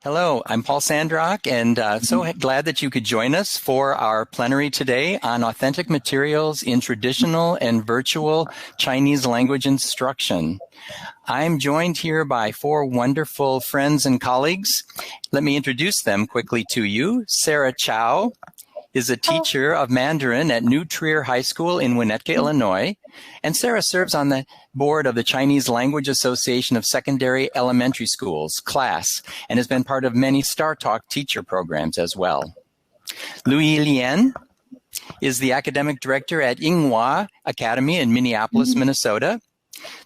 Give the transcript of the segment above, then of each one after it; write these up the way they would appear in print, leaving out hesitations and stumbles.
Hello, I'm Paul Sandrock, and so glad that you could join us for our plenary today on authentic materials in traditional and virtual Chinese language instruction. I'm joined here by four wonderful friends and colleagues. Let me introduce them quickly to you. Sarah Chow is a teacher of Mandarin at New Trier High School in Winnetka, Illinois. And Sarah serves on the board of the Chinese Language Association of Secondary Elementary Schools, CLASS, and has been part of many Star Talk teacher programs as well. Louis Lien is the academic director at Yinghua Academy in Minneapolis, Minnesota.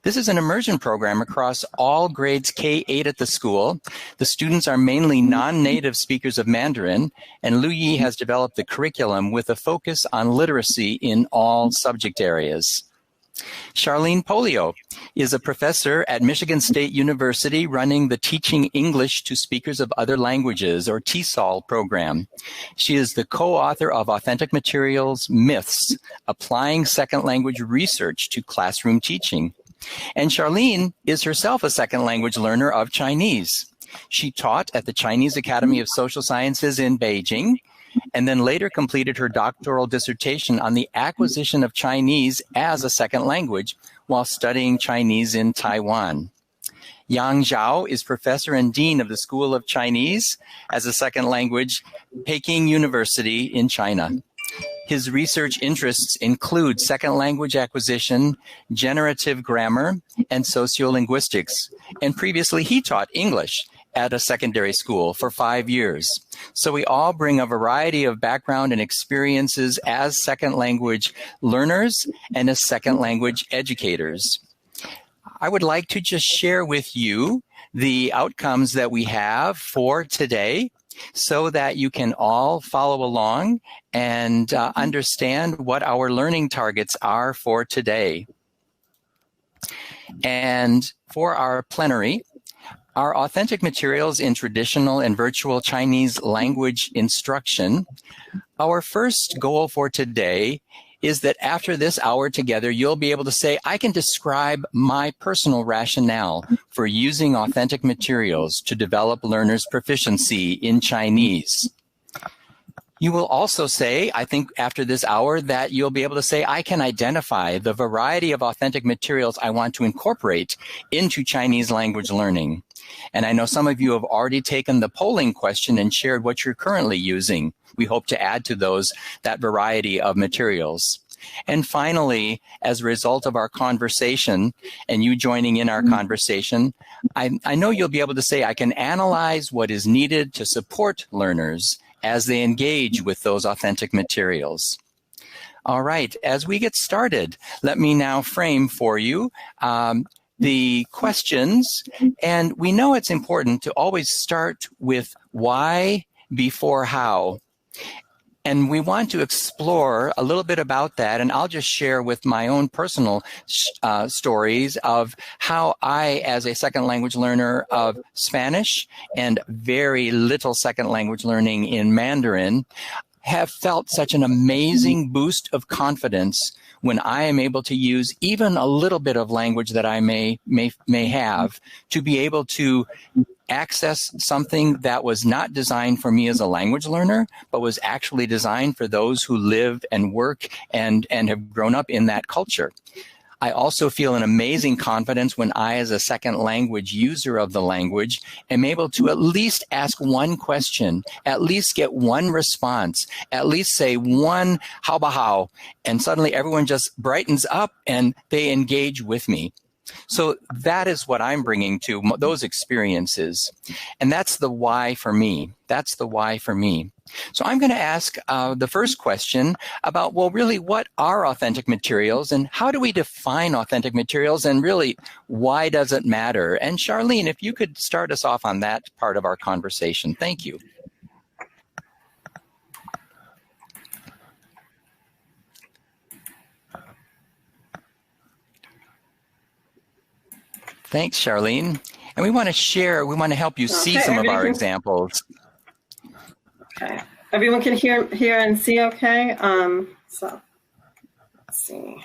This is an immersion program across all grades K-8 at the school. The students are mainly non-native speakers of Mandarin, and Lu Yi has developed the curriculum with a focus on literacy in all subject areas. Charlene Polio is a professor at Michigan State University running the Teaching English to Speakers of Other Languages, or TESOL program. She is the co-author of Authentic Materials Myths, Applying Second Language Research to Classroom Teaching. And Charlene is herself a second language learner of Chinese. She taught at the Chinese Academy of Social Sciences in Beijing, and then later completed her doctoral dissertation on the acquisition of Chinese as a second language while studying Chinese in Taiwan. Yang Zhao is professor and dean of the School of Chinese as a second language, Peking University in China. His research interests include second language acquisition, generative grammar, and sociolinguistics. And previously he taught English at a secondary school for 5 years. So we all bring a variety of background and experiences as second language learners and as second language educators. I would like to just share with you the outcomes that we have for today so that you can all follow along and understand what our learning targets are for today. And for our plenary, our authentic materials in traditional and virtual Chinese language instruction, our first goal for today is that after this hour together, you'll be able to say, I can describe my personal rationale for using authentic materials to develop learners' proficiency in Chinese. You will also say, I think after this hour, that you'll be able to say, I can identify the variety of authentic materials I want to incorporate into Chinese language learning. And I know some of you have already taken the polling question and shared what you're currently using. We hope to add to that variety of materials. And finally, as a result of our conversation and you joining in our conversation, I know you'll be able to say, I can analyze what is needed to support learners as they engage with those authentic materials. All right, as we get started, let me now frame for you the questions. And we know it's important to always start with why before how. And we want to explore a little bit about that, and I'll just share with my own personal stories of how I, as a second language learner of Spanish and very little second language learning in Mandarin, have felt such an amazing boost of confidence when I am able to use even a little bit of language that I may have to be able to access something that was not designed for me as a language learner, but was actually designed for those who live and work and have grown up in that culture. I also feel an amazing confidence when I, as a second language user of the language, am able to at least ask one question, at least get one response, at least say one how ba how, and suddenly everyone just brightens up and they engage with me. So that is what I'm bringing to those experiences. And that's the why for me. That's the why for me. So I'm going to ask the first question about, well, really, what are authentic materials and how do we define authentic materials, and really, why does it matter? And Charlene, if you could start us off on that part of our conversation. Thank you. Thanks, Charlene. And we want to help you see some of our examples. Okay. Everyone can hear and see okay? So let's see.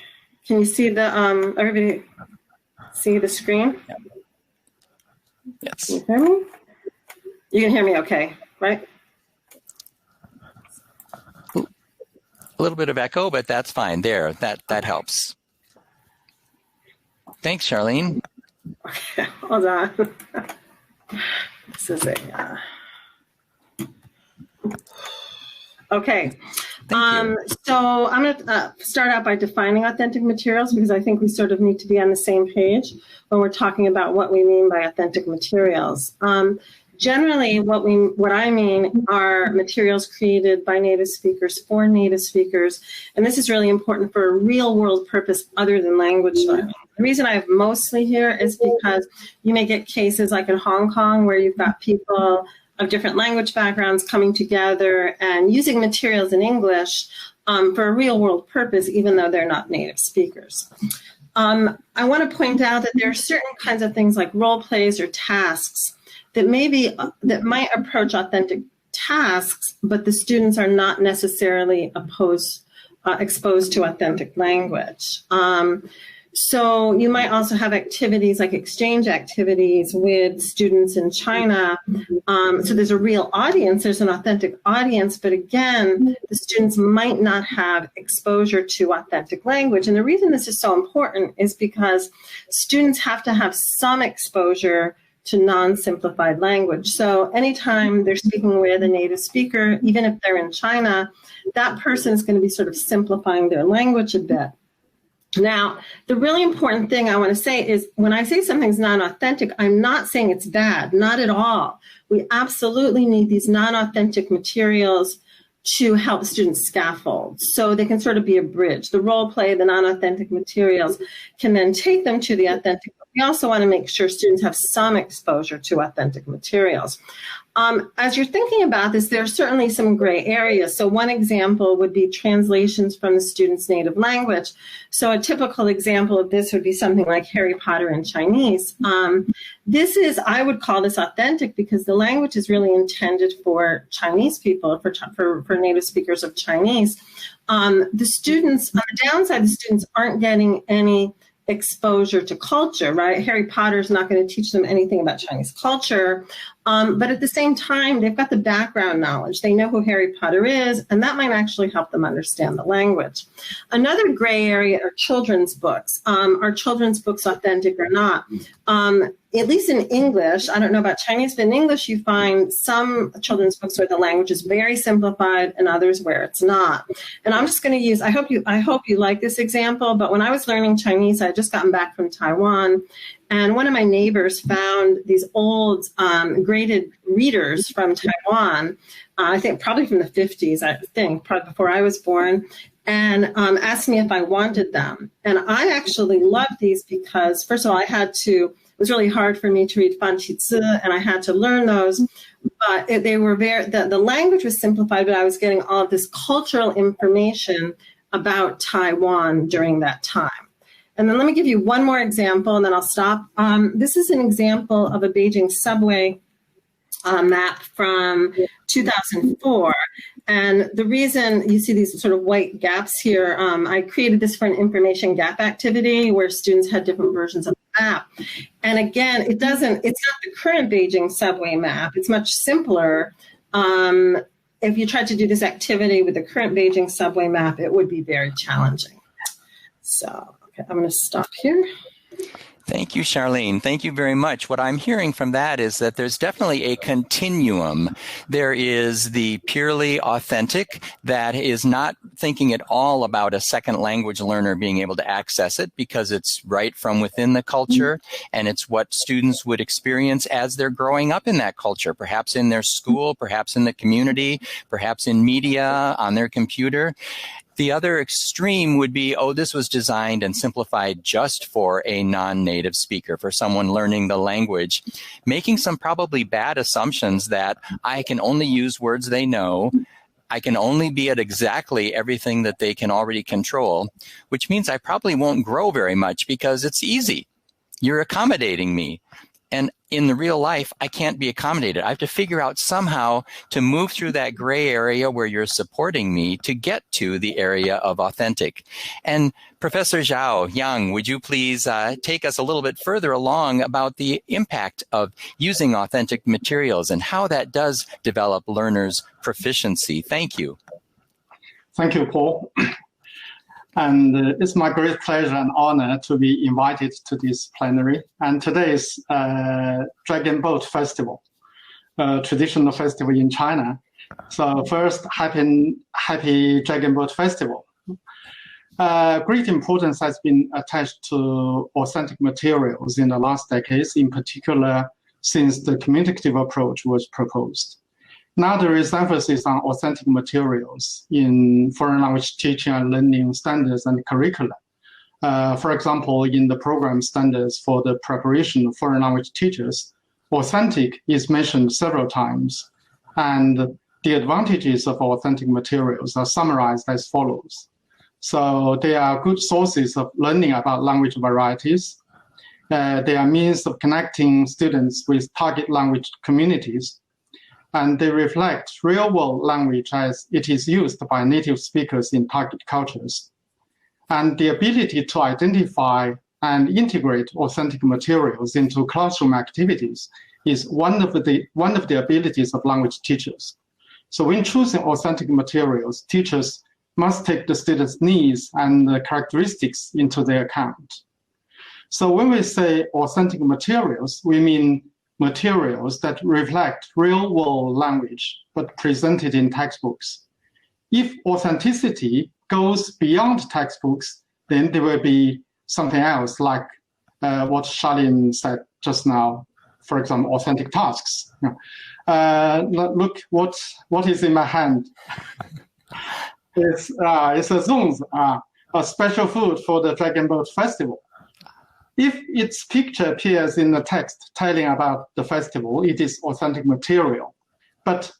Can you see the, everybody see the screen? Yes. Can you hear me? You can hear me okay, right? A little bit of echo, but that's fine. There, that helps. Thanks, Charlene. Okay, hold on. This is a... Okay. So I'm going to start out by defining authentic materials, because I think we sort of need to be on the same page when we're talking about what we mean by authentic materials. Generally, what I mean are materials created by native speakers for native speakers, and this is really important for a real-world purpose other than language learning. The reason I have mostly here is because you may get cases like in Hong Kong where you've got people of different language backgrounds coming together and using materials in English for a real-world purpose, even though they're not native speakers. I want to point out that there are certain kinds of things like role plays or tasks that might approach authentic tasks, but the students are not necessarily exposed to authentic language. So you might also have activities like exchange activities with students in China. So there's a real audience, there's an authentic audience, but again, the students might not have exposure to authentic language. And the reason this is so important is because students have to have some exposure to non-simplified language. So anytime they're speaking with a native speaker, even if they're in China, that person is going to be sort of simplifying their language a bit. Now, the really important thing I want to say is when I say something's non-authentic, I'm not saying it's bad, not at all. We absolutely need these non-authentic materials to help students scaffold so they can sort of be a bridge. The role play, the non-authentic materials can then take them to the authentic. But we also want to make sure students have some exposure to authentic materials. As you're thinking about this, there are certainly some gray areas. So one example would be translations from the student's native language. So a typical example of this would be something like Harry Potter in Chinese. I would call this authentic because the language is really intended for Chinese people, for native speakers of Chinese. The students, on the downside, the students aren't getting any exposure to culture, right? Harry Potter is not going to teach them anything about Chinese culture. But at the same time, they've got the background knowledge. They know who Harry Potter is, and that might actually help them understand the language. Another gray area are children's books. Are children's books authentic or not? At least in English, I don't know about Chinese, but in English you find some children's books where the language is very simplified and others where it's not. And I'm just going to use, I hope you like this example, but when I was learning Chinese, I had just gotten back from Taiwan, and one of my neighbors found these old graded readers from Taiwan, I think probably from the 50s, probably before I was born, and asked me if I wanted them. And I actually loved these because, first of all, it was really hard for me to read Fanqi and I had to learn those. But they were the language was simplified, but I was getting all of this cultural information about Taiwan during that time. And then let me give you one more example, and then I'll stop. This is an example of a Beijing subway map from 2004. And the reason you see these sort of white gaps here, I created this for an information gap activity where students had different versions of the map. And again, it's not the current Beijing subway map. It's much simpler. If you tried to do this activity with the current Beijing subway map, it would be very challenging. So, okay, I'm going to stop here. Thank you, Charlene. Thank you very much. What I'm hearing from that is that there's definitely a continuum. There is the purely authentic that is not thinking at all about a second language learner being able to access it because it's right from within the culture and it's what students would experience as they're growing up in that culture, perhaps in their school, perhaps in the community, perhaps in media, on their computer. The other extreme would be, this was designed and simplified just for a non-native speaker, for someone learning the language, making some probably bad assumptions that I can only use words they know, I can only be at exactly everything that they can already control, which means I probably won't grow very much because it's easy. You're accommodating me. And in the real life, I can't be accommodated. I have to figure out somehow to move through that gray area where you're supporting me to get to the area of authentic. And Professor Zhao Yang, would you please take us a little bit further along about the impact of using authentic materials and how that does develop learners' proficiency? Thank you. Thank you, Paul. And it's my great pleasure and honor to be invited to this plenary. And today is Dragon Boat Festival, a traditional festival in China. So first, happy Dragon Boat Festival. Great importance has been attached to authentic materials in the last decades, in particular since the communicative approach was proposed. Now there is emphasis on authentic materials in foreign language teaching and learning standards and curricula. For example, in the program standards for the preparation of foreign language teachers, authentic is mentioned several times, and the advantages of authentic materials are summarized as follows. So they are good sources of learning about language varieties. They are means of connecting students with target language communities, and they reflect real-world language as it is used by native speakers in target cultures. And the ability to identify and integrate authentic materials into classroom activities is one of the abilities of language teachers. So when choosing authentic materials, teachers must take the students' needs and the characteristics into their account. So when we say authentic materials, we mean materials that reflect real-world language, but presented in textbooks. If authenticity goes beyond textbooks, then there will be something else, like what Charlene said just now, for example, authentic tasks. Look what is in my hand. It's a zunzi, a special food for the Dragon Boat Festival. If its picture appears in the text telling about the festival, it is authentic material. But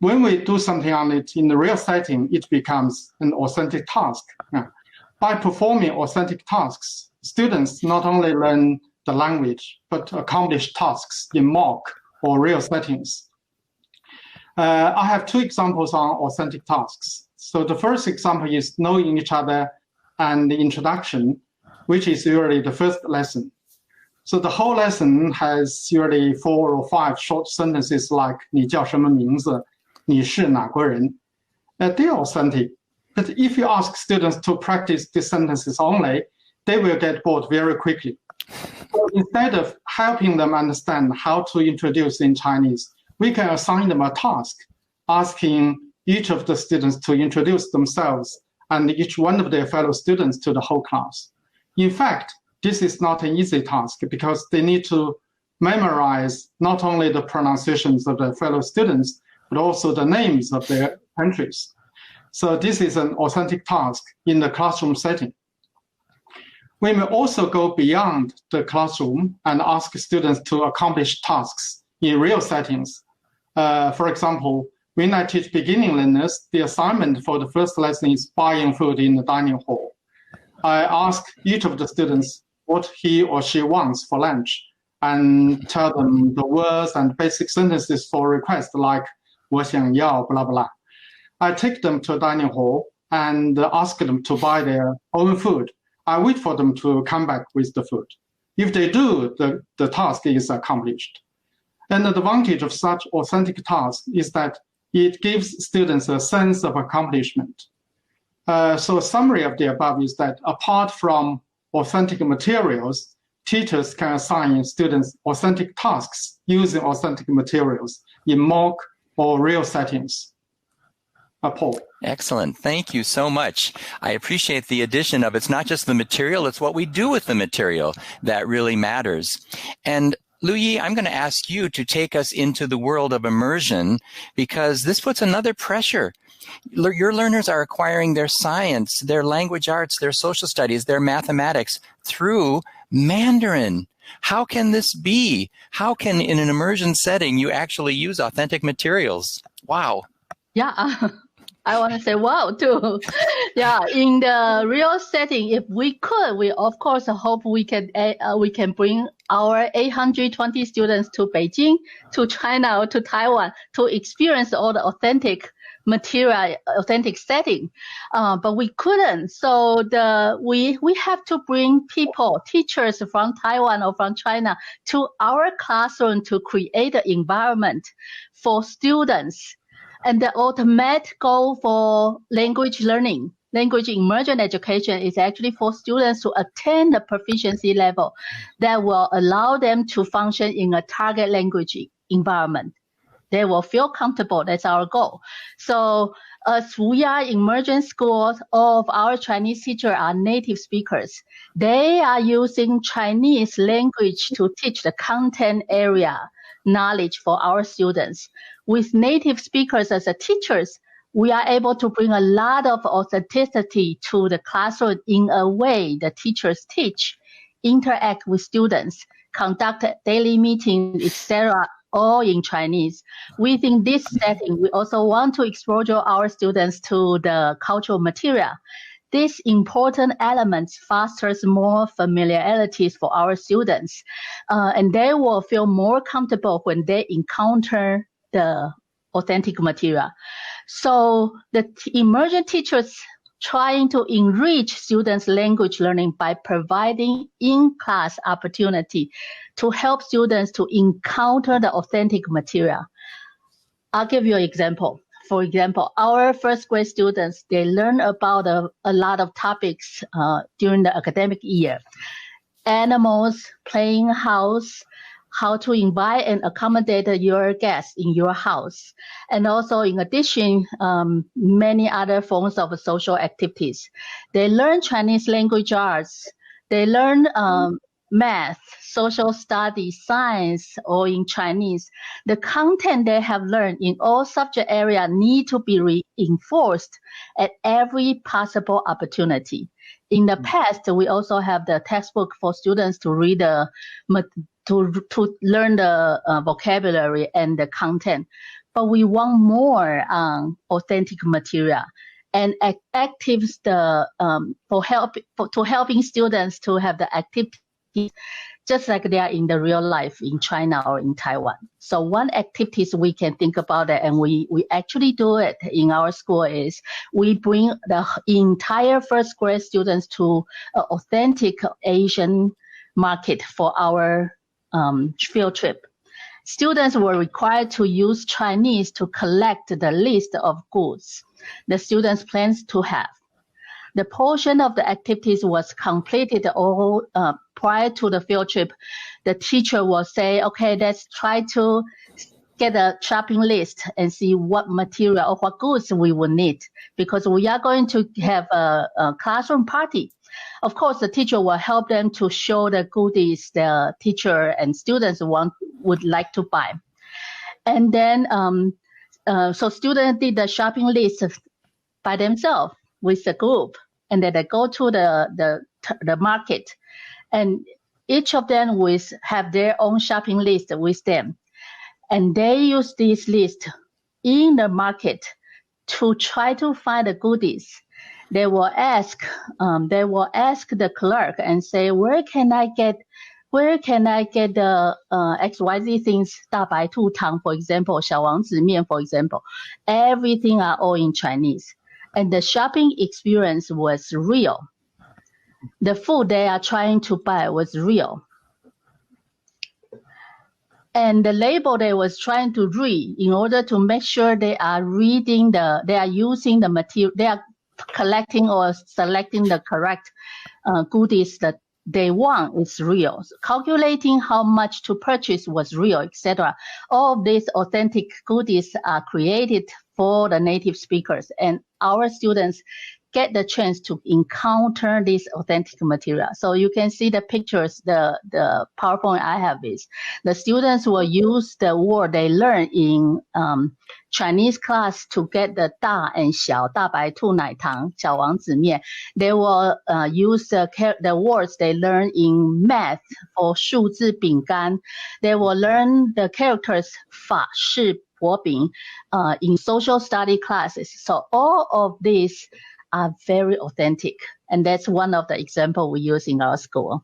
when we do something on it in the real setting, it becomes an authentic task. By performing authentic tasks, students not only learn the language, but accomplish tasks in mock or real settings. I have two examples on authentic tasks. So the first example is knowing each other and the introduction, which is usually the first lesson. So the whole lesson has usually 4 or 5 short sentences like 你叫什么名字?你是哪国人? They are authentic. But if you ask students to practice these sentences only, they will get bored very quickly. So instead of helping them understand how to introduce in Chinese, we can assign them a task, asking each of the students to introduce themselves and each one of their fellow students to the whole class. In fact, this is not an easy task because they need to memorize not only the pronunciations of their fellow students, but also the names of their countries. So this is an authentic task in the classroom setting. We may also go beyond the classroom and ask students to accomplish tasks in real settings. For example, when I teach beginning learners, the assignment for the first lesson is buying food in the dining hall. I ask each of the students what he or she wants for lunch and tell them the words and basic sentences for requests like 我想要 blah blah. I take them to a dining hall and ask them to buy their own food. I wait for them to come back with the food. If they do, the task is accomplished. An advantage of such authentic tasks is that it gives students a sense of accomplishment. So a summary of the above is that apart from authentic materials, teachers can assign students authentic tasks using authentic materials in mock or real settings. Paul. Excellent. Thank you so much. I appreciate the addition of it's not just the material, it's what we do with the material that really matters. And Lu Yi, I'm going to ask you to take us into the world of immersion because this puts another pressure. Your learners are acquiring their science, their language arts, their social studies, their mathematics through Mandarin. How can this be? How can, in an immersion setting, you actually use authentic materials? Wow. Yeah. I want to say wow too. Yeah, in the real setting, if we could, we of course hope we can bring our 820 students to Beijing, to China, or to Taiwan to experience all the authentic material, authentic setting, but we couldn't. So we have to bring people, teachers from Taiwan or from China, to our classroom to create an environment for students. And the ultimate goal for language learning, language immersion education, is actually for students to attain the proficiency level that will allow them to function in a target language environment. They will feel comfortable. That's our goal. So as we are immersion schools, all of our Chinese teachers are native speakers. They are using Chinese language to teach the content area knowledge for our students. With native speakers as a teachers, we are able to bring a lot of authenticity to the classroom in a way the teachers teach, interact with students, conduct daily meetings, etc., all in Chinese. Within this setting, we also want to expose our students to the cultural material. These important elements fosters more familiarities for our students, and they will feel more comfortable when they encounter the authentic material. So the immersion teachers trying to enrich students' language learning by providing in-class opportunity to help students to encounter the authentic material. I'll give you an example. For example, our first grade students, they learn about a lot of topics during the academic year. Animals, playing house, how to invite and accommodate your guests in your house. And also, in addition, many other forms of social activities. They learn Chinese language arts. They learn math, social studies, science, or in Chinese. The content they have learned in all subject areas need to be reinforced at every possible opportunity. In the past, we also have the textbook for students to read to learn the vocabulary and the content, but we want more authentic material and actives to helping students to have the activity just like they are in the real life in China or in Taiwan. So one activities we can think about it, and we actually do it in our school, is we bring the entire first grade students to an authentic Asian market for our field trip. Students were required to use Chinese to collect the list of goods the students plans to have. The portion of the activities was completed all prior to the field trip. The teacher will say, okay, let's try to get a shopping list and see what material or what goods we will need, because we are going to have a classroom party. Of course, the teacher will help them to show the goodies the teacher and students would like to buy. And then, so students did the shopping list by themselves with the group, and then they go to the market, and each of them will have their own shopping list with them, and they use this list in the market to try to find the goodies. They will ask the clerk and say, where can I get the XYZ things, 大白兔糖, for example, 小王子面, for example. Everything are all in Chinese. And the shopping experience was real. The food they are trying to buy was real. And the label they was trying to read in order to make sure they are using the material, they are collecting or selecting the correct goodies that they want is real. So calculating how much to purchase was real, etc. All of these authentic goodies are created for the native speakers, and our students get the chance to encounter this authentic material. So you can see the pictures, the PowerPoint I have is, the students will use the word they learn in Chinese class to get the 大 and 小, 大白兔奶糖, 小王子面. They will use the words they learn in math for 数字饼干. They will learn the characters 法式国饼, in social study classes. So all of these are very authentic. And that's one of the examples we use in our school.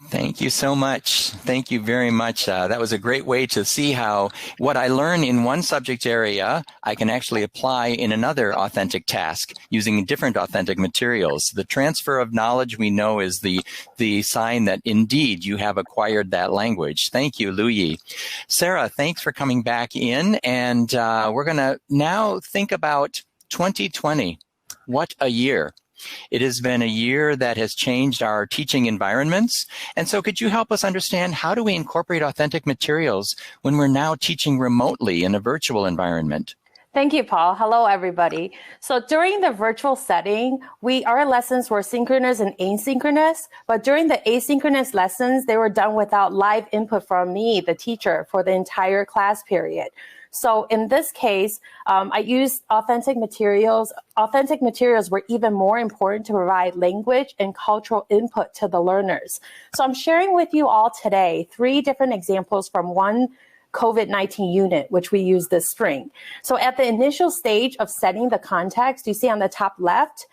Thank you so much. Thank you very much. That was a great way to see how what I learn in one subject area, I can actually apply in another authentic task using different authentic materials. The transfer of knowledge we know is the sign that indeed you have acquired that language. Thank you, Lu Yi. Sarah, thanks for coming back in. And we're going to now think about 2020. What a year. It has been a year that has changed our teaching environments. And so could you help us understand how do we incorporate authentic materials when we're now teaching remotely in a virtual environment? Thank you, Paul. Hello, everybody. So during the virtual setting, our lessons were synchronous and asynchronous, but during the asynchronous lessons, they were done without live input from me, the teacher, for the entire class period. So in this case, I used authentic materials. Authentic materials were even more important to provide language and cultural input to the learners. So I'm sharing with you all today 3 different examples from one COVID-19 unit, which we used this spring. So at the initial stage of setting the context, you see on the top left,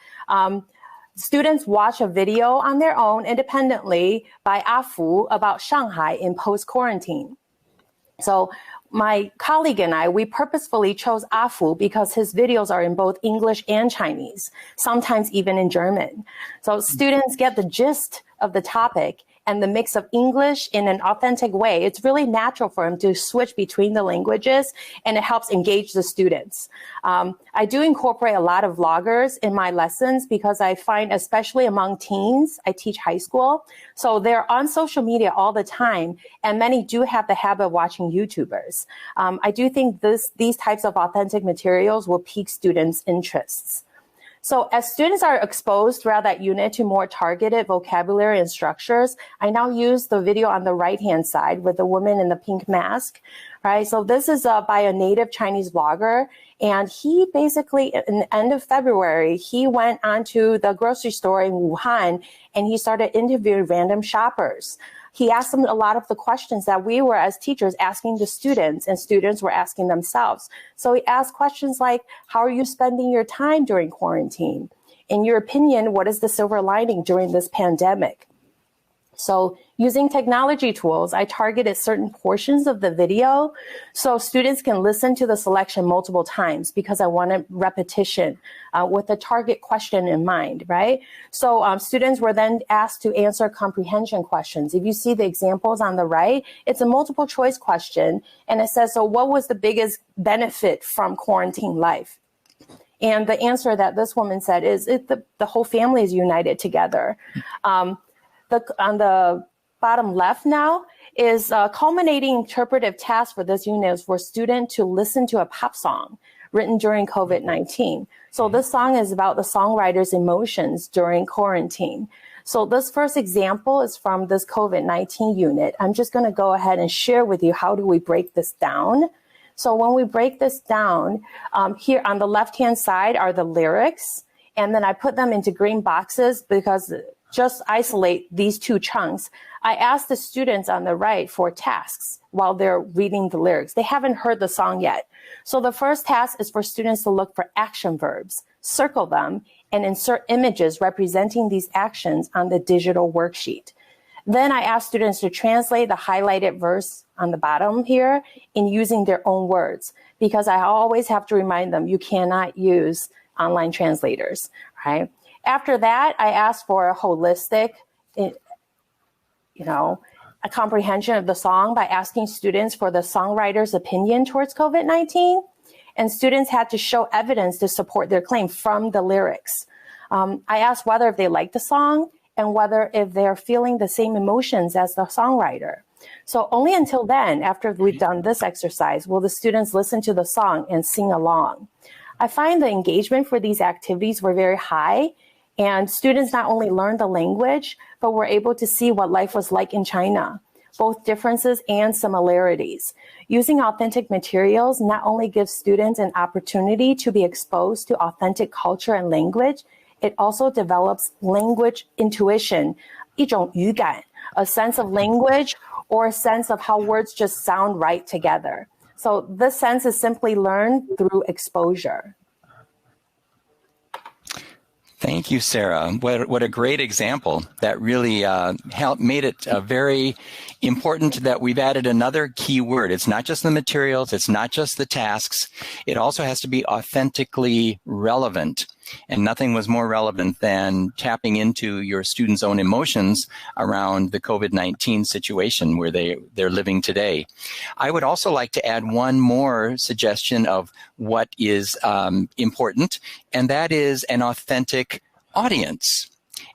students watch a video on their own independently by Afu about Shanghai in post-quarantine. So my colleague and I, we purposefully chose Afu because his videos are in both English and Chinese, sometimes even in German. So students get the gist of the topic and the mix of English in an authentic way. It's really natural for them to switch between the languages, and it helps engage the students. I do incorporate a lot of vloggers in my lessons because I find, especially among teens, I teach high school, so they're on social media all the time, and many do have the habit of watching YouTubers. I do think these types of authentic materials will pique students' interests. So as students are exposed throughout that unit to more targeted vocabulary and structures, I now use the video on the right-hand side with the woman in the pink mask, right? So this is by a native Chinese vlogger. And he basically, in the end of February, he went onto the grocery store in Wuhan and he started interviewing random shoppers. He asked them a lot of the questions that we were as teachers asking the students, and students were asking themselves. So he asked questions like, how are you spending your time during quarantine? In your opinion, what is the silver lining during this pandemic? So using technology tools, I targeted certain portions of the video so students can listen to the selection multiple times because I wanted repetition with a target question in mind, right? So students were then asked to answer comprehension questions. If you see the examples on the right, it's a multiple choice question, and it says, so what was the biggest benefit from quarantine life? And the answer that this woman said is the whole family is united together. On the bottom left now is a culminating interpretive task for this unit is for students to listen to a pop song written during COVID-19. So this song is about the songwriter's emotions during quarantine. So this first example is from this COVID-19 unit. I'm just going to go ahead and share with you how do we break this down. So when we break this down, here on the left-hand side are the lyrics, and then I put them into green boxes because just isolate these 2 chunks. I asked the students on the right for tasks while they're reading the lyrics. They haven't heard the song yet. So the first task is for students to look for action verbs, circle them, and insert images representing these actions on the digital worksheet. Then I asked students to translate the highlighted verse on the bottom here in using their own words, because I always have to remind them you cannot use online translators, right? After that, I asked for a holistic, a comprehension of the song by asking students for the songwriter's opinion towards COVID-19. And students had to show evidence to support their claim from the lyrics. I asked whether if they liked the song and whether if they're feeling the same emotions as the songwriter. So only until then, after we've done this exercise, will the students listen to the song and sing along. I find the engagement for these activities were very high. And students not only learned the language, but were able to see what life was like in China, both differences and similarities. Using authentic materials not only gives students an opportunity to be exposed to authentic culture and language, it also develops language intuition, 一种语感, a sense of language or a sense of how words just sound right together. So this sense is simply learned through exposure. Thank you, Sarah. What a great example. That really made it very important that we've added another key word. It's not just the materials, it's not just the tasks. It also has to be authentically relevant. And nothing was more relevant than tapping into your students' own emotions around the COVID-19 situation where they're living today. I would also like to add one more suggestion of what is important, and that is an authentic audience.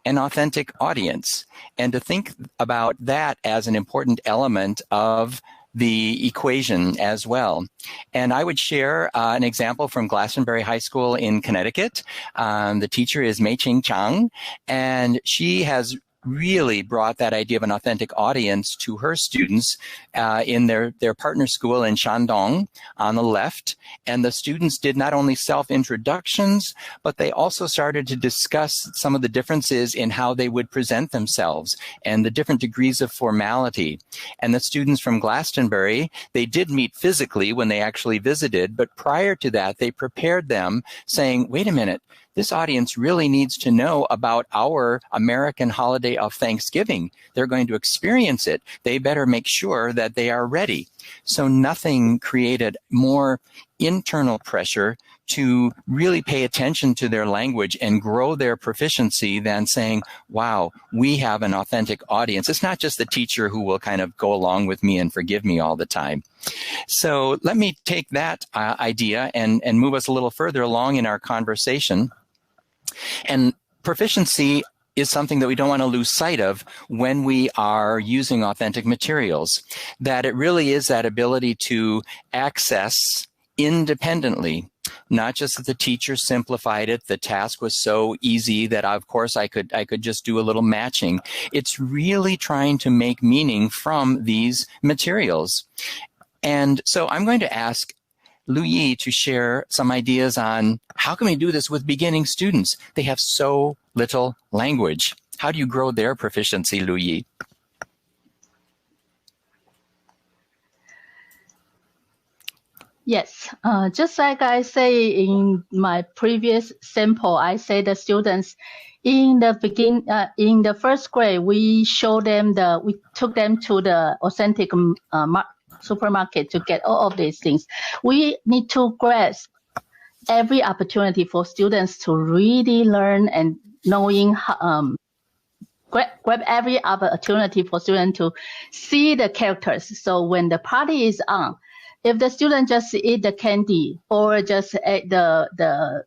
An authentic audience. And to think about that as an important element of the equation as well. And I would share an example from Glastonbury High School in Connecticut. The teacher is Mei Ching Chang, and she has really brought that idea of an authentic audience to her students in their partner school in Shandong on the left. And the students did not only self-introductions, but they also started to discuss some of the differences in how they would present themselves and the different degrees of formality. And the students from Glastonbury, they did meet physically when they actually visited, but prior to that, they prepared them saying, wait a minute, this audience really needs to know about our American holiday of Thanksgiving. They're going to experience it. They better make sure that they are ready. So nothing created more internal pressure to really pay attention to their language and grow their proficiency than saying, wow, we have an authentic audience. It's not just the teacher who will kind of go along with me and forgive me all the time. So let me take that idea and move us a little further along in our conversation. And proficiency is something that we don't want to lose sight of when we are using authentic materials, that it really is that ability to access independently. Not just that the teacher simplified it, the task was so easy that of course I could just do a little matching. It's really trying to make meaning from these materials. And so I'm going to ask Lu Yi to share some ideas on how can we do this with beginning students? They have so little language. How do you grow their proficiency, Lu Yi? Yes, just like I say in my previous sample, I say the students in the first grade, we took them to the authentic supermarket to get all of these things. We need to grasp every opportunity for students to really learn and knowing grab every opportunity for students to see the characters. So when the party is on, if the student just eat the candy or just ate the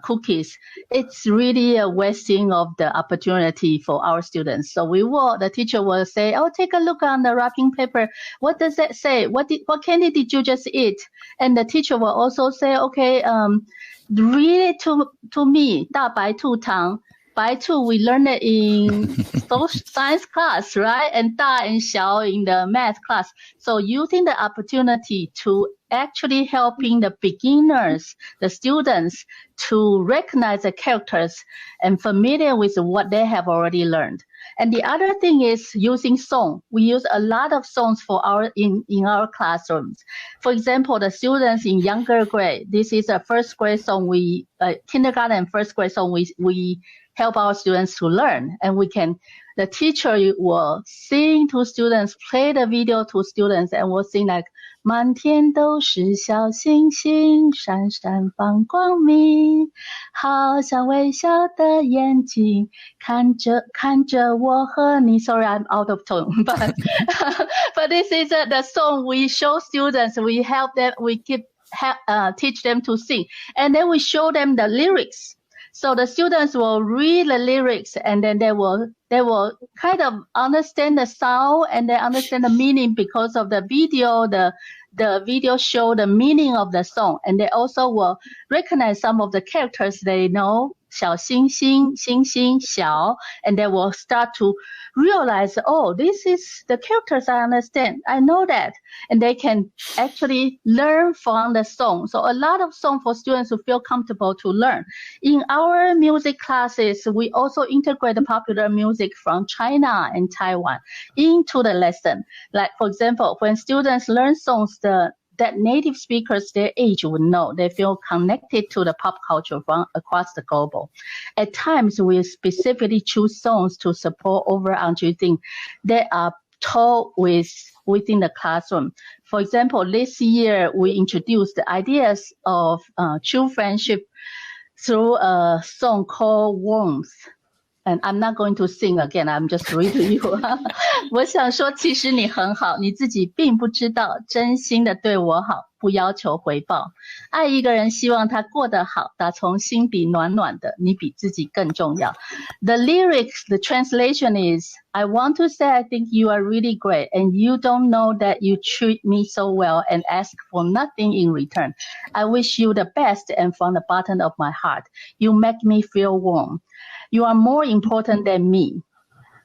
cookies, it's really a wasting of the opportunity for our students. So the teacher will say, oh, take a look on the wrapping paper. What does that say? What candy did you just eat? And the teacher will also say, okay, read it to me, 大白兔糖. 白兔, we learned it in social science class, right? And 大 and 小 in the math class. So using the opportunity to actually helping the beginners, the students, to recognize the characters and familiar with what they have already learned. And the other thing is using song. We use a lot of songs in our classrooms. For example, the students in younger grade, this is a first grade song kindergarten first grade song we help our students to learn. And the teacher will sing to students, play the video to students, and will sing like 满天都是小星星，闪闪放光明，好像微笑的眼睛，看着我和你。Sorry, I'm out of tone, but this is the song we show students. We help them. We teach them to sing, and then we show them the lyrics. So the students will read the lyrics, and then they will kind of understand the sound and they understand the meaning because of the video. The video show the meaning of the song, and they also will recognize some of the characters they know 小星星, 星星, 小, and they will start to realize, oh, this is the characters I understand. I know that. And they can actually learn from the song. So a lot of song for students who feel comfortable to learn. In our music classes, we also integrate the popular music from China and Taiwan into the lesson. Like, for example, when students learn songs that native speakers their age would know, they feel connected to the pop culture from across the globe. At times, we specifically choose songs to support overarching things that are taught within the classroom. For example, this year, we introduced the ideas of true friendship through a song called Warmth. And I'm not going to sing again. I'm just read to you. 我想说，其实你很好，你自己并不知道，真心的对我好，不要求回报。爱一个人，希望他过得好，打从心底暖暖的，你比自己更重要。The lyrics, the translation is, I want to say I think you are really great, and you don't know that you treat me so well and ask for nothing in return. I wish you the best, and from the bottom of my heart, you make me feel warm. You are more important than me.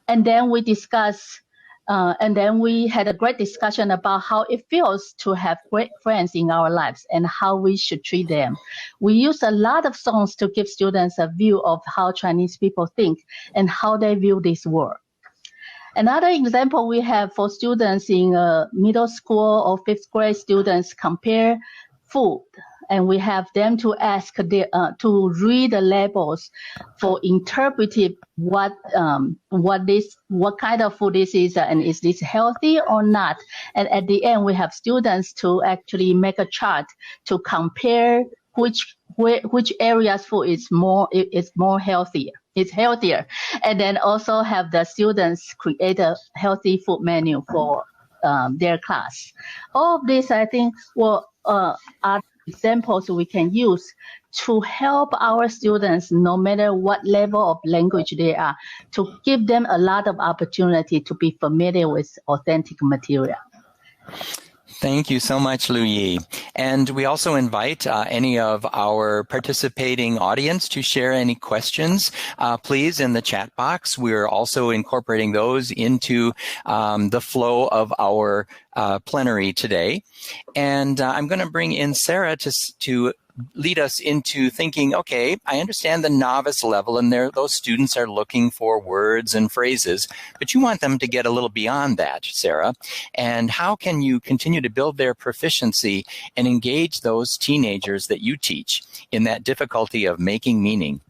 And then we discuss, and then we had a great discussion about how it feels to have great friends in our lives and how we should treat them. We use a lot of songs to give students a view of how Chinese people think and how they view this world. Another example we have for students in middle school or fifth grade students compare food. And we have them to ask to read the labels for interpreting what kind of food this is, and is this healthy or not. And at the end, we have students to actually make a chart to compare which areas food is more healthier. It's healthier, and then also have the students create a healthy food menu for their class. All of this, I think, are examples we can use to help our students, no matter what level of language they are, to give them a lot of opportunity to be familiar with authentic material. Thank you so much, Lu Yi. And we also invite any of our participating audience to share any questions, please, in the chat box. We're also incorporating those into the flow of our plenary today. And I'm going to bring in Sarah to lead us into thinking, okay, I understand the novice level, and those students are looking for words and phrases, but you want them to get a little beyond that, Sarah. And how can you continue to build their proficiency and engage those teenagers that you teach in that difficulty of making meaning?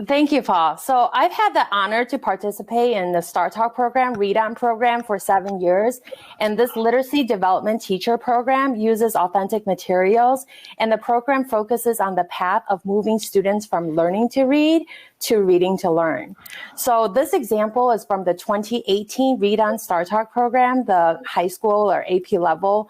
Thank you, Paul. So I've had the honor to participate in the Star Talk program, Read On program for 7 years. And this literacy development teacher program uses authentic materials. And the program focuses on the path of moving students from learning to read to reading to learn. So this example is from the 2018 Read On Star Talk program, the high school or AP level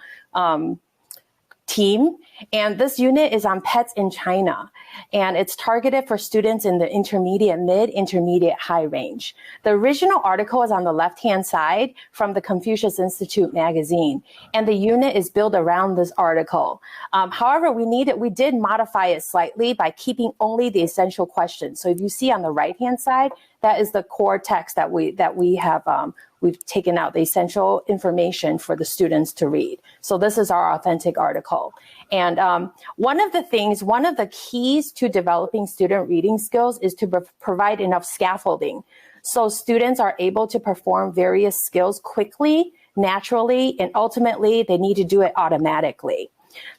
team. And this unit is on pets in China. And it's targeted for students in the intermediate, mid, intermediate, high range. The original article is on the left-hand side from the Confucius Institute magazine. And the unit is built around this article. However, we did modify it slightly by keeping only the essential questions. So if you see on the right-hand side, that is the core text that we have, we've taken out the essential information for the students to read. So this is our authentic article. And one of the keys to developing student reading skills is to provide enough scaffolding. So students are able to perform various skills quickly, naturally, and ultimately they need to do it automatically.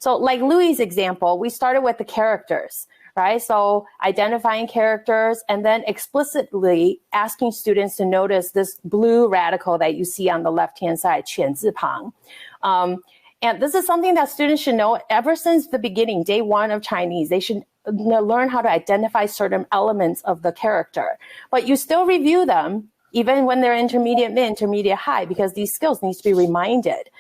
So like Louis' example, we started with the characters, right? So identifying characters and then explicitly asking students to notice this blue radical that you see on the left-hand side, 犬字旁. And this is something that students should know ever since the beginning, day one of Chinese. They should learn how to identify certain elements of the character. But you still review them even when they're intermediate, mid, intermediate, high, because these skills need to be reminded,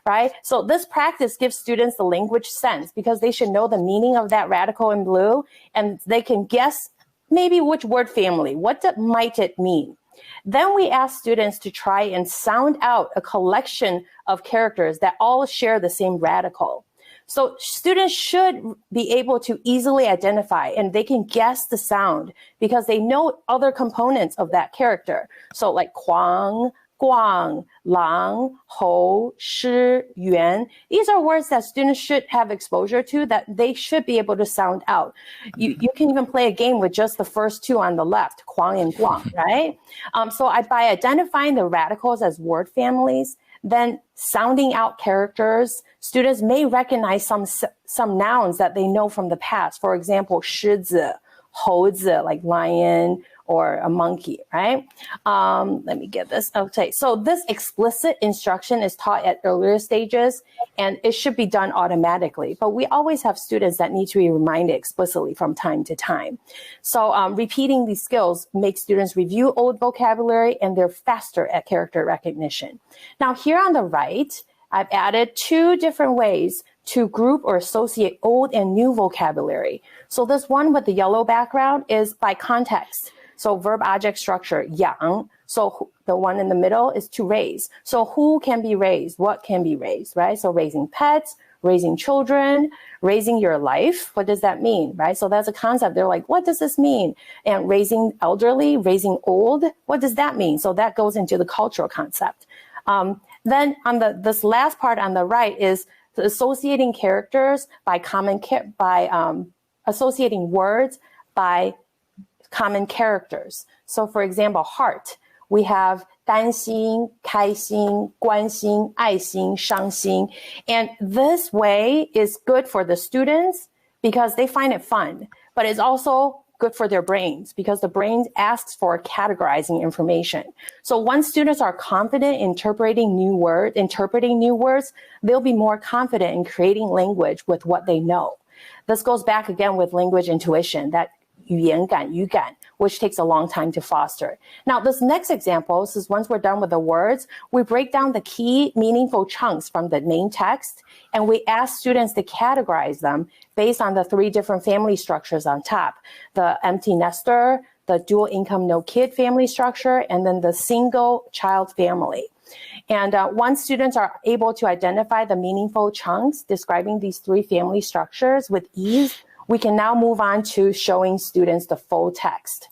right? So this practice gives students the language sense because they should know the meaning of that radical in blue, and they can guess maybe which word family, might it mean? Then we ask students to try and sound out a collection of characters that all share the same radical. So students should be able to easily identify, and they can guess the sound because they know other components of that character. So like Kuang, Guang, Lang, Hou, Shi, Yuan. These are words that students should have exposure to, that they should be able to sound out. You can even play a game with just the first two on the left, Kuang and Guang, right? So by identifying the radicals as word families, then sounding out characters, students may recognize some nouns that they know from the past. For example, 狮子, 猴子, like lion, or a monkey, right? Let me get this. Okay, so this explicit instruction is taught at earlier stages, and it should be done automatically. But we always have students that need to be reminded explicitly from time to time. So repeating these skills makes students review old vocabulary, and they're faster at character recognition. Now, here on the right, I've added two different ways to group or associate old and new vocabulary. So this one with the yellow background is by context. So verb object structure, 养. So the one in the middle is to raise. So who can be raised? What can be raised, right? So raising pets, raising children, raising your life. What does that mean, right? So that's a concept. They're like, what does this mean? And raising elderly, raising old, what does that mean? So that goes into the cultural concept. Then on this last part on the right is associating characters by associating words by common characters. So for example, heart, we have 担心, 开心, 关心, 爱心, 伤心. And this way is good for the students because they find it fun, but it's also good for their brains because the brain asks for categorizing information. So once students are confident in interpreting new words, they'll be more confident in creating language with what they know. This goes back again with language intuition, that 语言感, 语感, which takes a long time to foster. Now, this next example, this is once we're done with the words, we break down the key meaningful chunks from the main text, and we ask students to categorize them based on the three different family structures on top: the empty nester, the dual income no kid family structure, and then the single child family. And once students are able to identify the meaningful chunks describing these three family structures with ease, we can now move on to showing students the full text.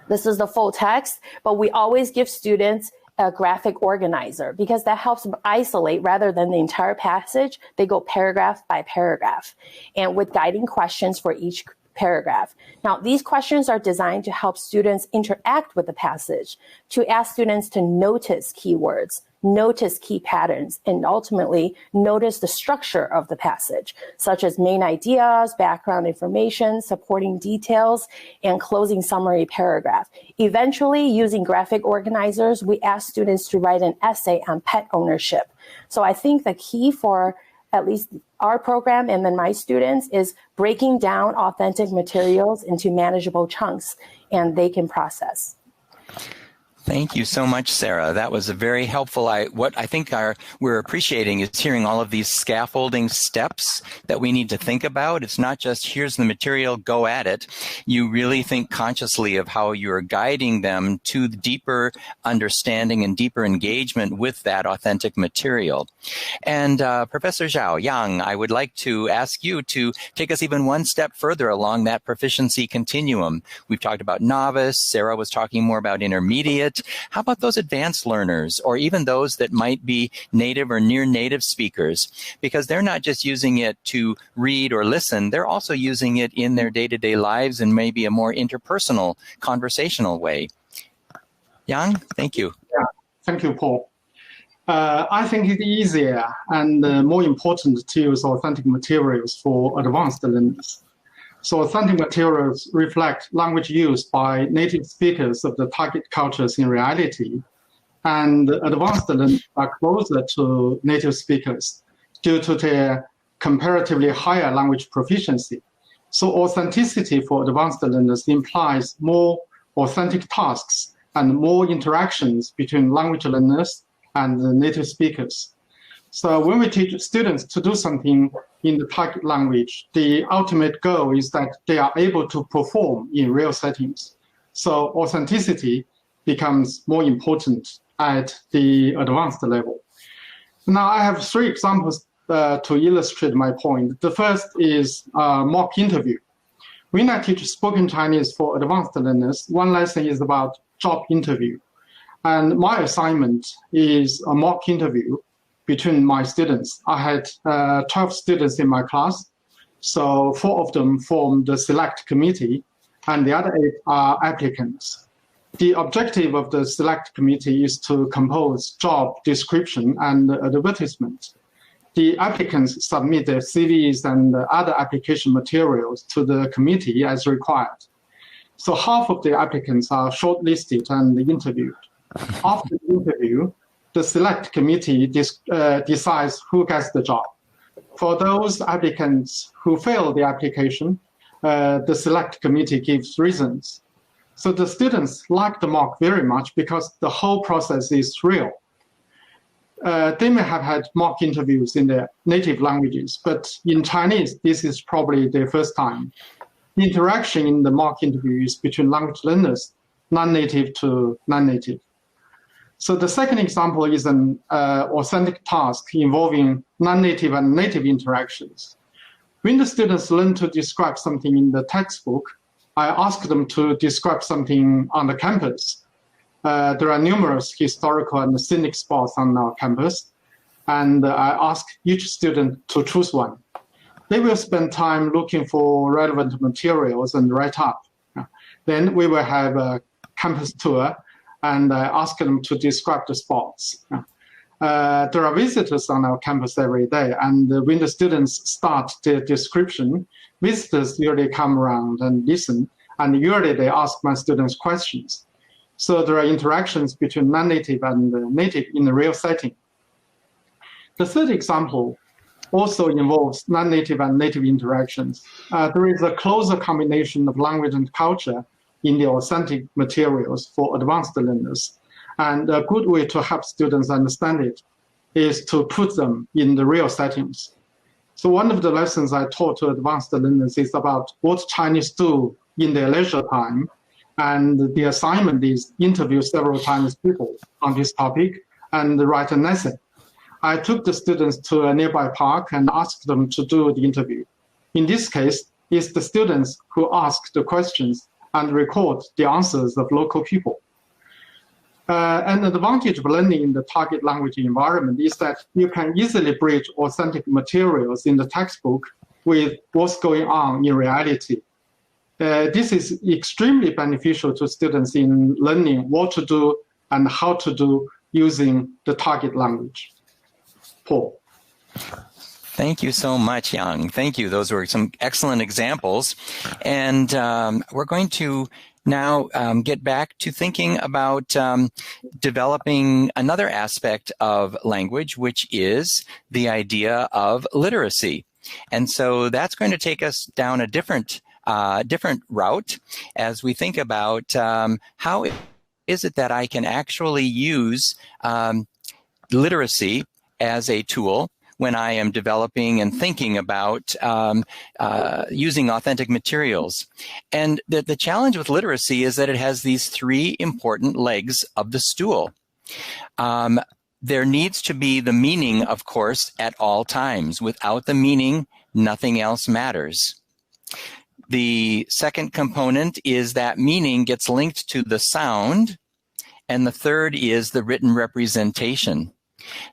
This is the full text, but we always give students a graphic organizer because that helps them isolate rather than the entire passage. They go paragraph by paragraph and with guiding questions for each paragraph. Now, these questions are designed to help students interact with the passage, to ask students to notice keywords, notice key patterns, and ultimately notice the structure of the passage, such as main ideas, background information, supporting details, and closing summary paragraph. Eventually, using graphic organizers, we ask students to write an essay on pet ownership. So I think the key for at least our program and then my students is breaking down authentic materials into manageable chunks, and they can process. Thank you so much, Sarah. That was a very helpful. What I think we're appreciating is hearing all of these scaffolding steps that we need to think about. It's not just here's the material, go at it. You really think consciously of how you're guiding them to the deeper understanding and deeper engagement with that authentic material. And Professor Zhao Yang, I would like to ask you to take us even one step further along that proficiency continuum. We've talked about novice. Sarah was talking more about intermediate. How about those advanced learners or even those that might be native or near native speakers? Because they're not just using it to read or listen, they're also using it in their day-to-day lives in maybe a more interpersonal, conversational way. Yang, thank you. Yeah, thank you, Paul. I think it's easier and more important to use authentic materials for advanced learners. So authentic materials reflect language used by native speakers of the target cultures in reality, and advanced learners are closer to native speakers due to their comparatively higher language proficiency. So authenticity for advanced learners implies more authentic tasks and more interactions between language learners and the native speakers. So when we teach students to do something in the target language, the ultimate goal is that they are able to perform in real settings. So authenticity becomes more important at the advanced level. Now I have three examples to illustrate my point. The first is mock interview. When I teach spoken Chinese for advanced learners, one lesson is about job interview. And my assignment is a mock interview between my students. I had 12 students in my class, so 4 of them form the select committee, and the other 8 are applicants. The objective of the select committee is to compose job description and advertisement. The applicants submit their CVs and other application materials to the committee as required. So half of the applicants are shortlisted and interviewed. After the interview, the select committee decides who gets the job. For those applicants who fail the application, the select committee gives reasons. So the students like the mock very much because the whole process is real. They may have had mock interviews in their native languages, but in Chinese, this is probably their first time. The interaction in the mock interview is between language learners, non-native to non-native. So the second example is an authentic task involving non-native and native interactions. When the students learn to describe something in the textbook, I ask them to describe something on the campus. There are numerous historical and scenic spots on our campus, and I ask each student to choose one. They will spend time looking for relevant materials and write up. Then we will have a campus tour, and I ask them to describe the spots. There are visitors on our campus every day, and when the students start their description, visitors usually come around and listen, and usually they ask my students questions. So there are interactions between non-native and native in the real setting. The third example also involves non-native and native interactions. There is a closer combination of language and culture in the authentic materials for advanced learners. And a good way to help students understand it is to put them in the real settings. So one of the lessons I taught to advanced learners is about what Chinese do in their leisure time. And the assignment is interview several Chinese people on this topic and write an essay. I took the students to a nearby park and asked them to do the interview. In this case, it's the students who ask the questions and record the answers of local people. An advantage of learning in the target language environment is that you can easily bridge authentic materials in the textbook with what's going on in reality. This is extremely beneficial to students in learning what to do and how to do using the target language. Paul. Thank you so much, Yang. Thank you. Those were some excellent examples. And we're going to now get back to thinking about developing another aspect of language, which is the idea of literacy. And so that's going to take us down a different route as we think about how is it that I can actually use literacy as a tool when I am developing and thinking about using authentic materials. And the challenge with literacy is that it has these 3 important legs of the stool. There needs to be the meaning, of course, at all times. Without the meaning, nothing else matters. The second component is that meaning gets linked to the sound, and the third is the written representation.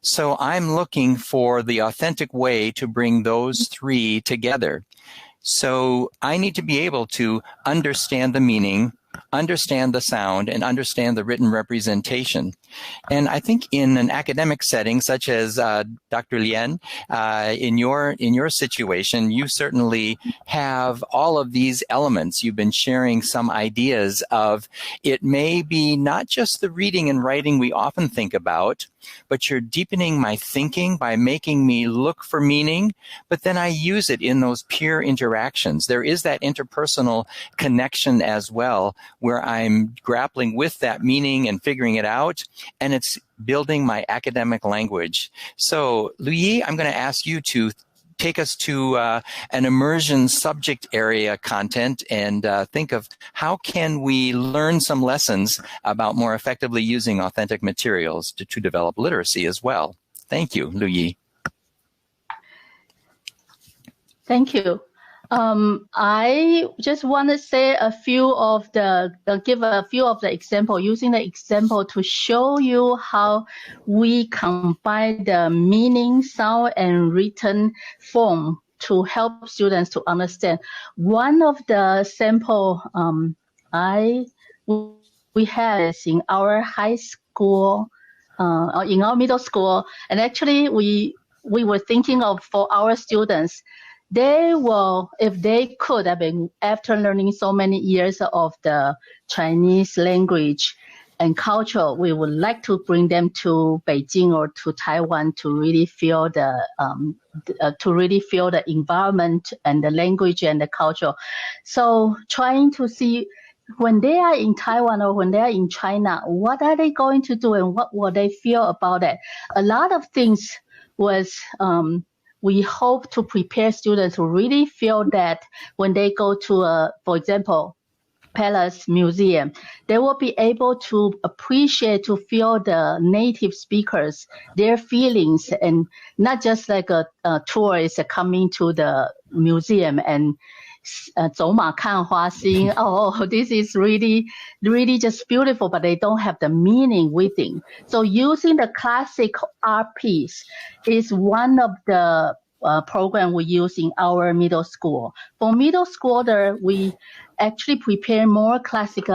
So I'm looking for the authentic way to bring those 3 together. So I need to be able to understand the meaning, understand the sound, and understand the written representation. And I think in an academic setting, such as Dr. Lien, in your situation, you certainly have all of these elements. You've been sharing some ideas of it may be not just the reading and writing we often think about, but you're deepening my thinking by making me look for meaning, but then I use it in those peer interactions. There is that interpersonal connection as well, where I'm grappling with that meaning and figuring it out, and it's building my academic language. So, Lu Yi, I'm going to ask you to take us to an immersion subject area content and think of how can we learn some lessons about more effectively using authentic materials to develop literacy as well. Thank you, Lu Yi. Thank you. I just want to say give a few of the example, using the example to show you how we combine the meaning, sound, and written form to help students to understand. One of the sample we have is in our high school, or in our middle school, and actually we were thinking of for our students. They will, if they could, I mean, after learning so many years of the Chinese language and culture, we would like to bring them to Beijing or to Taiwan to really feel the environment and the language and the culture. So trying to see when they are in Taiwan or when they are in China, what are they going to do and what will they feel about it? A lot of things was we hope to prepare students to really feel that when they go to for example, Palace Museum, they will be able to appreciate, to feel the native speakers, their feelings, and not just like a tourist coming to the museum and 走马看花 seeing, oh, this is really just beautiful, but they don't have the meaning within. So using the classic art piece is one of the program we use in our middle school. For middle schooler, we actually prepare more classic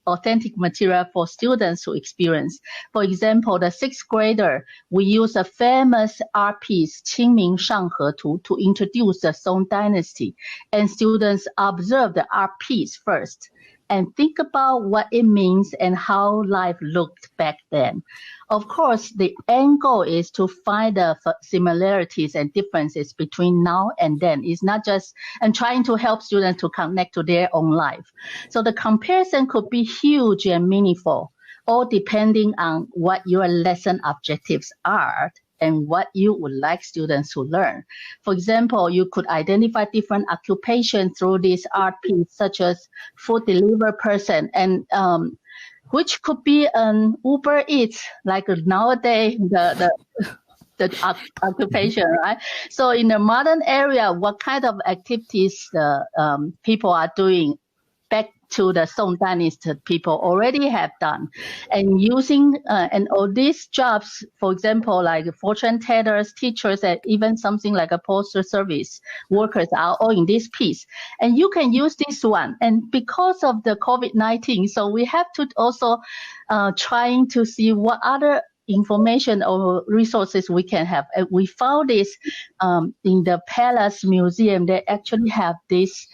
authentic material for students to experience. For example, the 6th grader, we use a famous art piece, 清明上河图, to introduce the Song Dynasty. And students observe the art piece first and think about what it means and how life looked back then. Of course, the end goal is to find the similarities and differences between now and then. It's not just, and trying to help students to connect to their own life. So the comparison could be huge and meaningful, all depending on what your lesson objectives are and what you would like students to learn. For example, you could identify different occupations through this art piece, such as food delivery person, and which could be an Uber Eats, like nowadays the occupation, right? So in the modern area, what kind of activities people are doing back to the Song Dynasty people already have done, and using and all these jobs, for example, like fortune tellers, teachers, and even something like a postal service workers are all in this piece. And you can use this one. And because of the COVID-19, so we have to also trying to see what other information or resources we can have. And we found this in the Palace Museum. They actually have this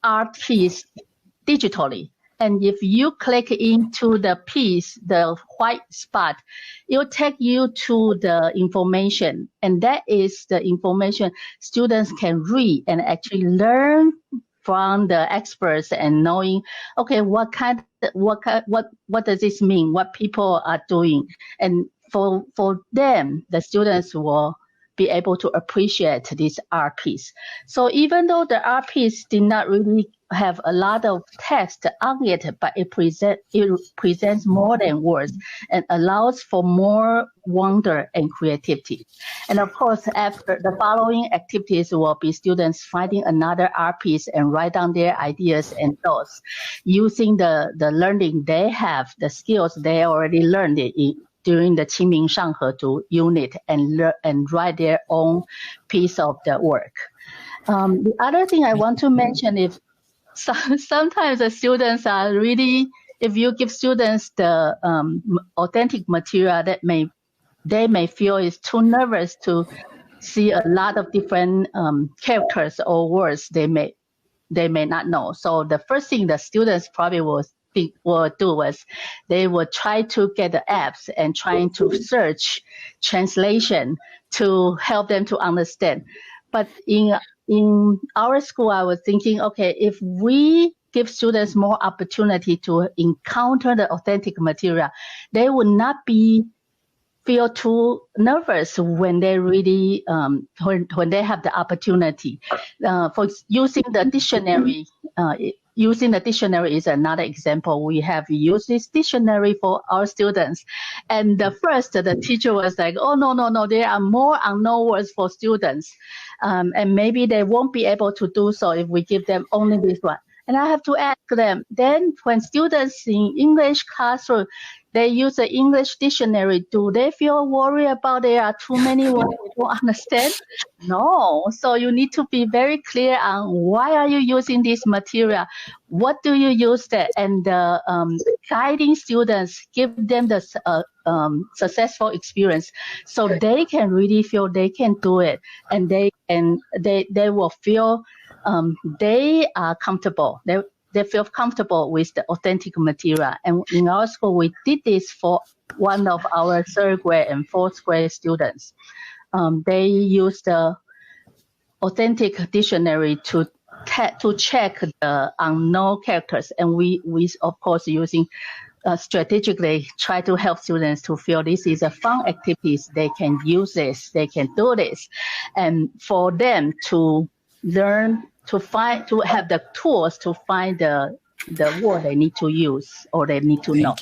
art piece digitally. And if you click into the piece, the white spot, it'll take you to the information. And that is the information students can read and actually learn from the experts and knowing, okay, what does this mean? What people are doing? And for them, the students will be able to appreciate this art piece. So even though the art piece did not really have a lot of text on it, but it presents more than words and allows for more wonder and creativity. And of course, after the following activities will be students finding another art piece and write down their ideas and thoughts using the learning they have, the skills they already learned during the 清明上河图 unit and write their own piece of the work. The other thing I want to mention is sometimes the students are really, if you give students the authentic material, they may feel is too nervous to see a lot of different characters or words they may not know. So the first thing the students probably will do was they will try to get the apps and trying to search translation to help them to understand. But in our school, I was thinking, okay, if we give students more opportunity to encounter the authentic material, they would not feel too nervous when they really when they have the opportunity. For using the dictionary. Using the dictionary is another example. We have used this dictionary for our students. And the teacher was like, oh, no, there are more unknown words for students. and maybe they won't be able to do so if we give them only this one. And I have to ask them, then when students in English classroom, they use the English dictionary, do they feel worried about there are too many words they don't understand? No. So you need to be very clear on why are you using this material? What do you use that? And guiding students, give them the successful experience so they can really feel they can do it, and they will feel they are comfortable. They feel comfortable with the authentic material. And in our school, we did this for one of our third grade and fourth grade students. They used the authentic dictionary to check the unknown characters. And we of course, using strategically try to help students to feel this is a fun activities. They can use this, they can do this. And for them to learn, to have the tools to find the word they need to use or they need to know.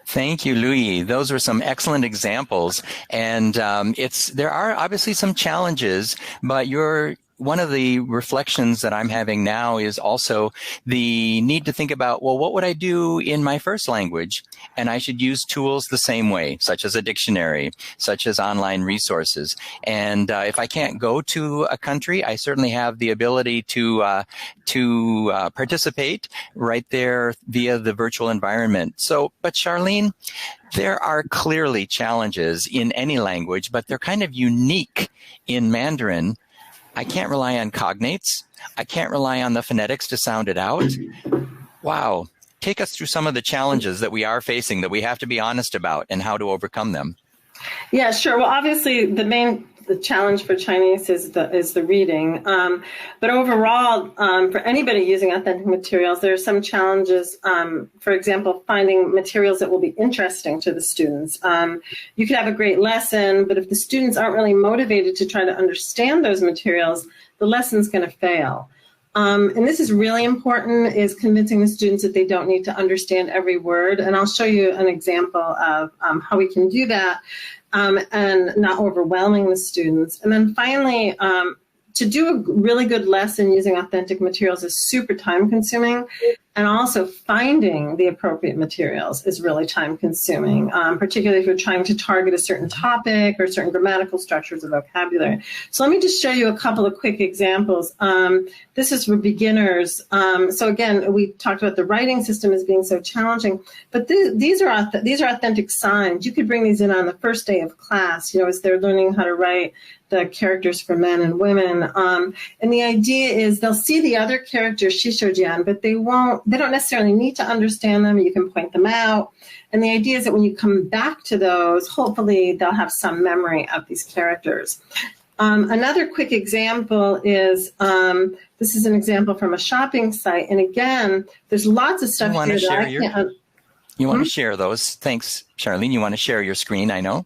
Thank you, Louis. Those were some excellent examples. And there are obviously some challenges, but one of the reflections that I'm having now is also the need to think about, well, what would I do in my first language? And I should use tools the same way, such as a dictionary, such as online resources. And if I can't go to a country, I certainly have the ability to participate right there via the virtual environment. So, but Charlene, there are clearly challenges in any language, but they're kind of unique in Mandarin. I can't rely on cognates. I can't rely on the phonetics to sound it out. Wow. Take us through some of the challenges that we are facing that we have to be honest about and how to overcome them. Yeah, sure. Well, obviously, the challenge for Chinese is the reading. But overall, for anybody using authentic materials, there are some challenges. For example, finding materials that will be interesting to the students. You could have a great lesson, but if the students aren't really motivated to try to understand those materials, the lesson's going to fail. And this is really important, is convincing the students that they don't need to understand every word. And I'll show you an example of how we can do that and not overwhelming the students. And then finally, to do a really good lesson using authentic materials is super time consuming. And also finding the appropriate materials is really time consuming, particularly if you're trying to target a certain topic or certain grammatical structures or vocabulary. So let me just show you a couple of quick examples. This is for beginners. So again, we talked about the writing system as being so challenging, but these are authentic signs. You could bring these in on the first day of class, as they're learning how to write the characters for men and women. And the idea is they'll see the other characters, Shishojian, but they don't necessarily need to understand them. You can point them out. And the idea is that when you come back to those, hopefully they'll have some memory of these characters. Another quick example is, this is an example from a shopping site. And again, there's lots of stuff here that I can't... You want to share those? Thanks, Charlene. You want to share your screen, I know.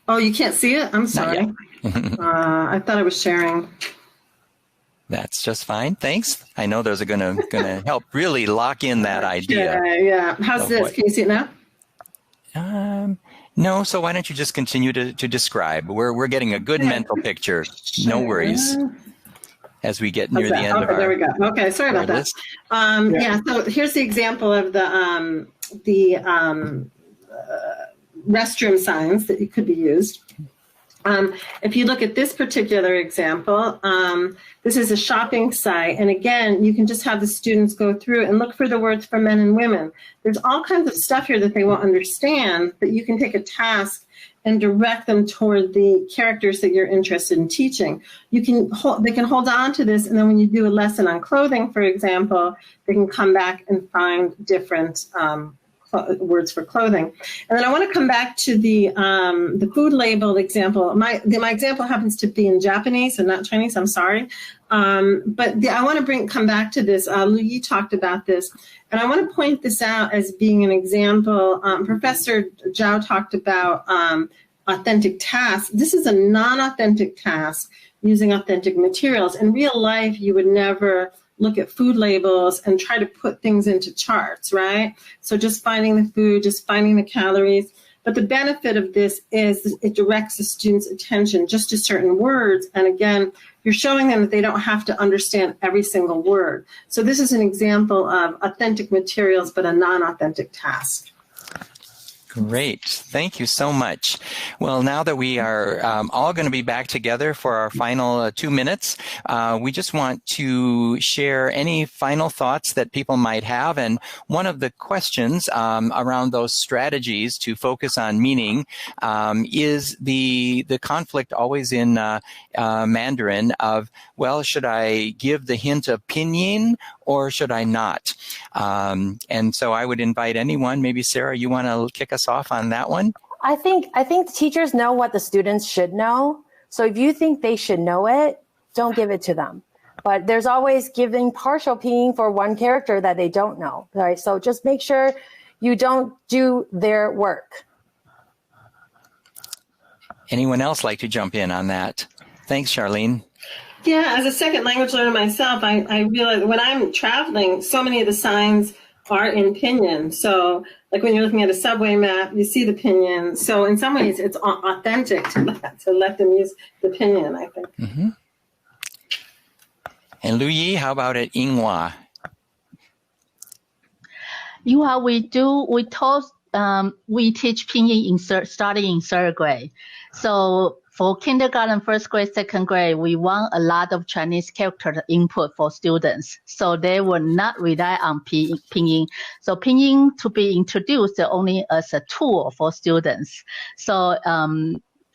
Oh, you can't see it? I'm sorry. I thought I was sharing. That's just fine. Thanks. I know those are going to help really lock in that idea. Yeah. How's this? Can you see it now? No. So why don't you just continue to describe? We're getting a good mental picture. No worries. As we get near the end of our... there we go. Okay, sorry about that. Yeah. So here's the example of the restroom signs that could be used. If you look at this particular example, this is a shopping site. And again, you can just have the students go through and look for the words for men and women. There's all kinds of stuff here that they won't understand, but you can take a task and direct them toward the characters that you're interested in teaching. They can hold on to this, and then when you do a lesson on clothing, for example, they can come back and find different words for clothing. And then I want to come back to the food label example. My example happens to be in Japanese and not Chinese. I'm sorry. But I want to come back to this. Lu Yi talked about this. And I want to point this out as being an example. Professor Zhao talked about authentic tasks. This is a non-authentic task using authentic materials. In real life, you would never look at food labels and try to put things into charts, right? So just finding the food, just finding the calories. But the benefit of this is it directs the student's attention just to certain words. And again, you're showing them that they don't have to understand every single word. So this is an example of authentic materials, but a non-authentic task. Great. Thank you so much. Well, now that we are all going to be back together for our final 2 minutes, we just want to share any final thoughts that people might have. And one of the questions around those strategies to focus on meaning is the conflict always in Mandarin of, well, should I give the hint of pinyin or should I not? And so I would invite anyone, maybe Sarah, you want to kick us off on that one? I think teachers know what the students should know. So if you think they should know it, don't give it to them. But there's always giving partial pinyin for one character that they don't know, right? So just make sure you don't do their work. Anyone else like to jump in on that? Thanks, Charlene. Yeah, as a second language learner myself, I realize when I'm traveling, so many of the signs are in pinyin. So like when you're looking at a subway map, you see the pinyin. So in some ways, it's authentic to let them use the pinyin, I think. Mm-hmm. And Lu Yi, how about at Yinghua? Yinghua, we teach pinyin starting in third grade. So for kindergarten, first grade, second grade, we want a lot of Chinese character input for students. So they will not rely on pinyin. So pinyin to be introduced only as a tool for students. So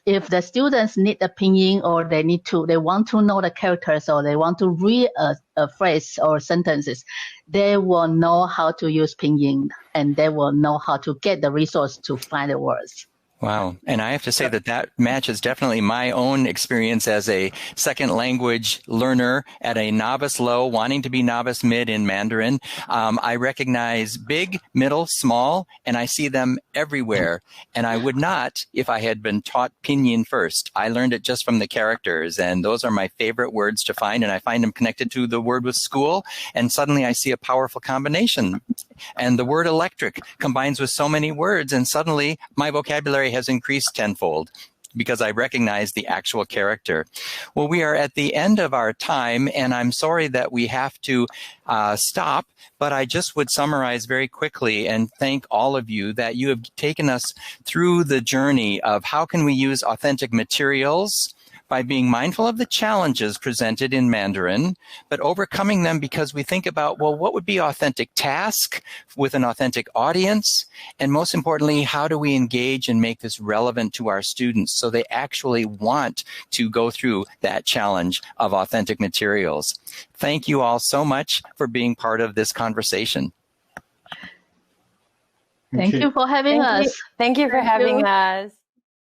if the students need a pinyin or they want to know the characters or they want to read a phrase or sentences, they will know how to use pinyin and they will know how to get the resource to find the words. Wow. And I have to say that matches definitely my own experience as a second language learner at a novice low, wanting to be novice mid in Mandarin. I recognize big, middle, small, and I see them everywhere. And I would not if I had been taught pinyin first. I learned it just from the characters, and those are my favorite words to find, and I find them connected to the word with school, and suddenly I see a powerful combination. And the word electric combines with so many words, and suddenly my vocabulary has increased tenfold because I recognize the actual character. Well, we are at the end of our time, and I'm sorry that we have to stop, but I just would summarize very quickly and thank all of you that you have taken us through the journey of how can we use authentic materials by being mindful of the challenges presented in Mandarin, but overcoming them because we think about, well, what would be authentic task with an authentic audience? And most importantly, how do we engage and make this relevant to our students so they actually want to go through that challenge of authentic materials? Thank you all so much for being part of this conversation. Thank you for having us. Thank you for having us.